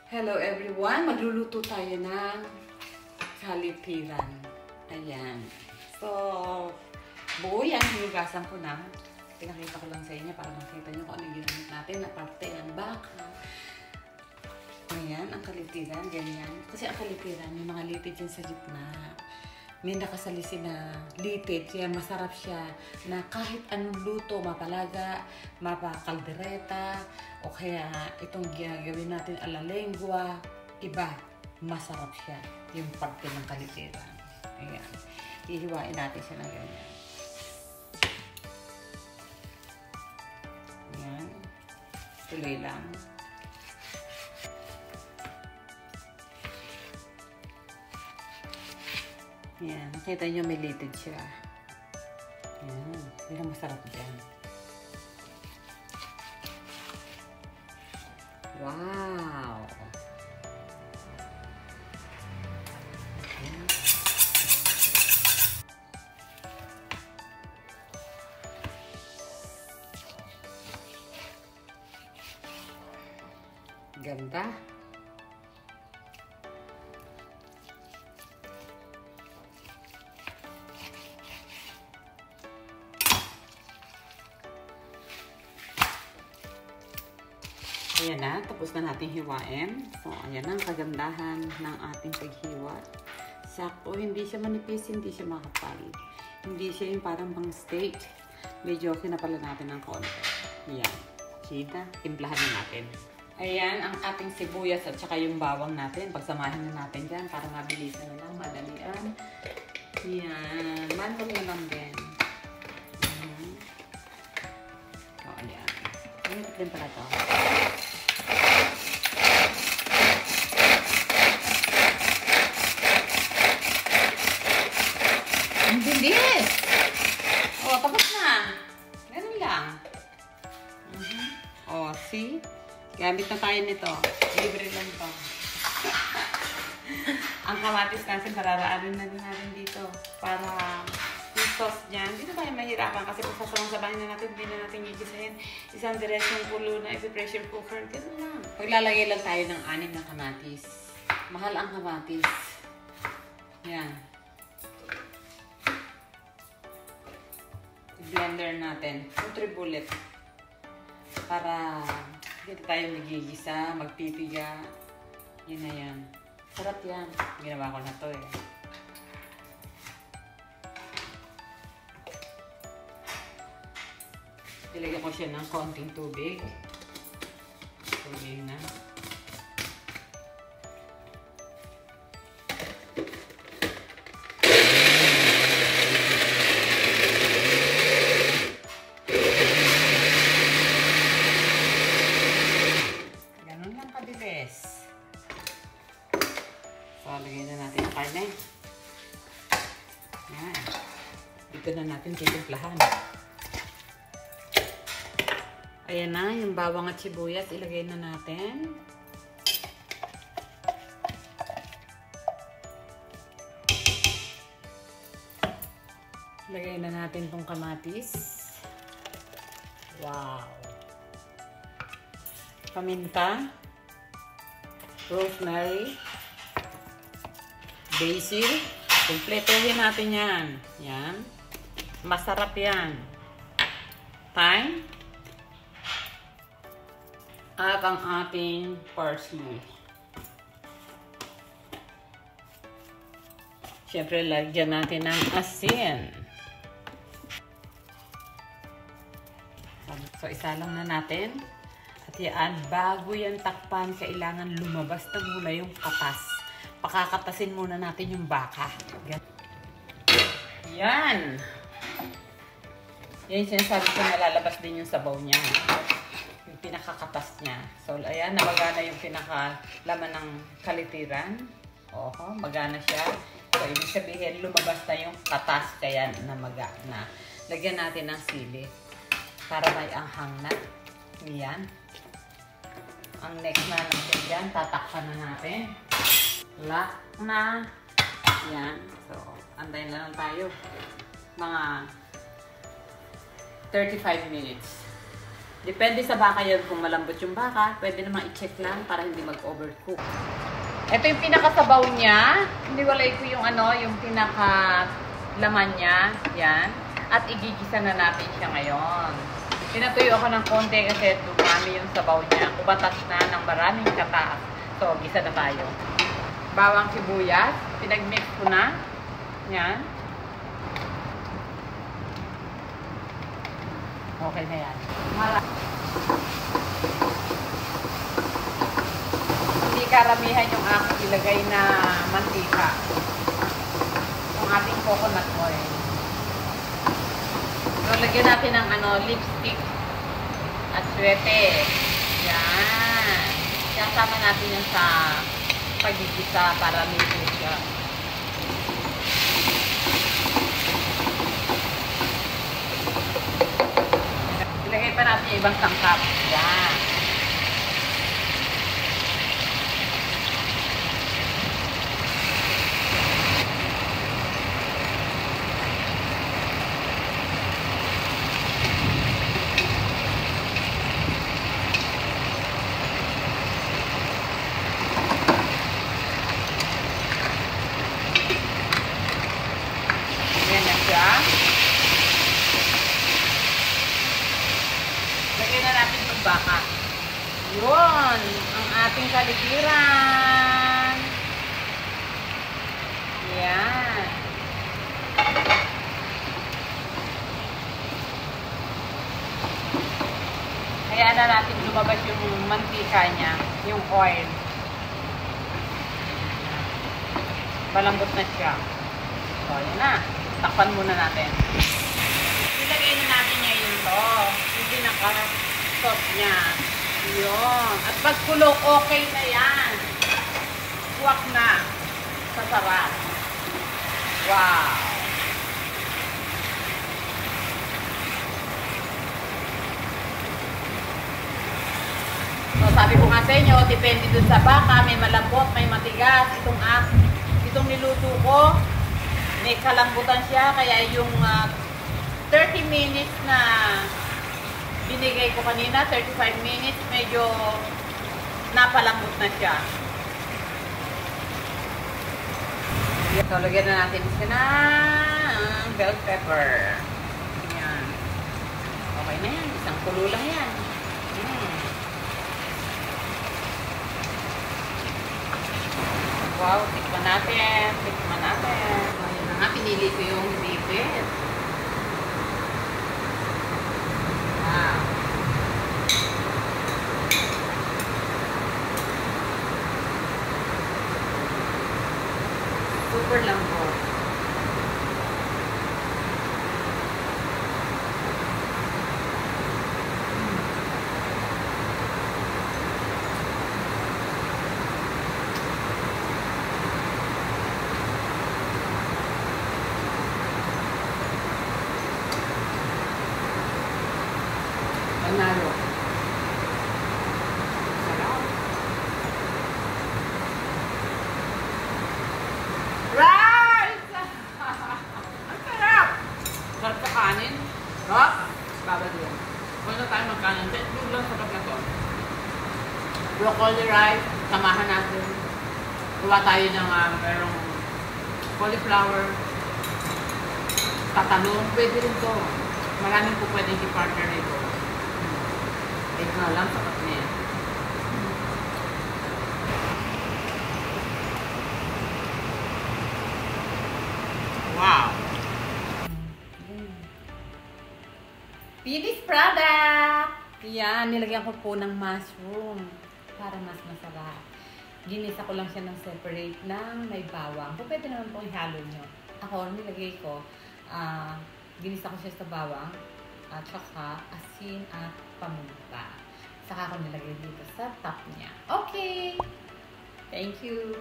Hello everyone! Magluluto tayo ng kalitiran. Ayan. So, buo yan. Hinugasan ko na. Pinakita ko lang sa inyo para makita nyo kung ano yung ginamit natin na parte ng baka. Ayan, ang kalitiran. Ganyan. Kasi ang kalitiran, may mga litid yan sa gitna. May nakasalisin na litid, kaya masarap siya na kahit anong luto, mapalaga, mapakaldereta, o kaya itong gagawin natin ala lengua, iba, masarap siya. Yung parte ng kalitiran. Ayan. Hihiwain natin siya ng ganyan. Ayan. Tuloy lang. Yan, nakita nyo may litid siya. Yan, yun ang masarap dyan. Wow! Yan. Ganda. Ayan na, tapos na natin hiwain. So, ayan ang kagandahan ng ating paghiwa. Sakto, hindi siya manipis, hindi siya makapal. Hindi siya yung parang pang steak. Medyo kinapala natin ng konti. Ayan. Kita, timplahan na natin. Ayan, ang ating sibuyas at saka yung bawang natin. Pagsamahin na natin dyan para mabilisan na lang, madalian. Ayan, manong na lang din. So, ayan. Ayan, din pala ito. Ang bilis! O, tapos na. Ganun lang. O, see? Gamit na tayo nito. Libre lang ito. Ang kamatis kasi pararaanin na din natin dito. Para yung sauce dyan. Hindi na tayo mahirapan kasi kung sasalang-sabahin na natin, hindi na natin gigisahin. Isang diretsong kulo na pressure cooker. Ganun lang. Paglalagay lang tayo ng 6 na kamatis. Mahal ang kamatis. Yan. Blender natin. Nutri-bullet. Para hindi tayo nagigisa, magpipiga. Yun na yan. Sarap yan. Ginawa ko na to eh. Ilagyan ko siya ng konting tubig. Tubig na. Ganun lang kabilis. So, lagyan na natin ang karne. Yan. Dito na natin titimplahan. Ayan na, yung bawang at sibuyas, ilagay na natin. Ilagay na natin tong kamatis. Wow! Paminta, rosemary, basil. Kumpletuhin natin yan. Yan. Masarap yan. Thyme. At ang ating parsley. Siyempre, lagyan natin ng asin. So, isa lang na natin. At yan, bago yan takpan, kailangan lumabas na muna yung katas. Pakakatasin muna natin yung baka. Yan! Yan yung sinasabi ko, nalalabas din yung sabaw niya. Yung pinakakatas niya. So, ayan, namagana yung pinakalaman ng kalitiran. Oho, magana siya. So, ibig sabihin, lumabas na yung katas, kaya namagana. Lagyan natin ng sili para may anghang na. Yan. Ang next na natin dyan, tatakpan na natin. Lock na. Yan. So, antayin lang tayo. Mga 35 minutes. Depende sa baka yun. Kung malambot yung baka, pwede namang i-check lang para hindi mag-overcook. Ito yung pinakasabaw niya. Hiniwalay ko yung yung pinaka-laman niya. Yan. At igigisa na natin siya ngayon. Pinatuyo ako ng konti kasi dumami yung sabaw niya. Kubatas na ng maraming kataas. So, gisa na tayo. Bawang sibuyas. Pinag-mix ko na. Yan. Okay na yan. Hindi karamihan yung aking ilagay na mantika. Yung ating coconut oil. So, lagyan natin ng lipstick at swete. Yan. Kasama natin yan sa pagigisa para may siya. Ilagay pa natin yung ibang sangkap. Yan. Yan na siya. Lagyan na natin yung baka. Yun, ang ating kalikiran. Yan. Kaya na natin lumabas yung mantika niya, yung oil. Malambot na siya. So, yan na. Takpan muna natin. Ilagay na natin ngayon to. Yung pinaka-sauce niya. Yun. At pagkulok, okay na yan. Suwak na. Sasarap. Wow. So, sabi ko nga sa inyo, depende dun sa baka. May malambot, may matigas. Itong niluto ko, may kalambutan siya. Kaya yung 30 minutes na binigay ko kanina, 35 minutes, medyo napalambot na siya. So, lagyan na natin isa na bell pepper. Ayan. Okay na yan. Isang kulo lang yan. Wow, tikman natin. Tikman natin. Ayan na nga, pinili ko yung lipid. Wow. Super lang po. Panalo. Sarap. Rice! Ang sarap! Sarap sa kanin. Sarap? Babad yun. Kung na tayo magkanin, yung lang sarap na to. Broccoli rice, samahan natin. Gawa tayo ng merong cauliflower. Tatanong, pwede rin to. Maraming po pwedeng i-partner nito. Ito na lang, sapat niya. Wow! Finished product! Yan, nilagyan ko po ng mushroom para mas masarap. Ginisa ko lang siya ng separate ng may bawang. Pwede naman pong ihalo nyo. Ako, nilagay ko, ginisa ko siya sa bawang at saka asin at paminta. Saka ko nilagay dito sa top niya. Okay! Thank you!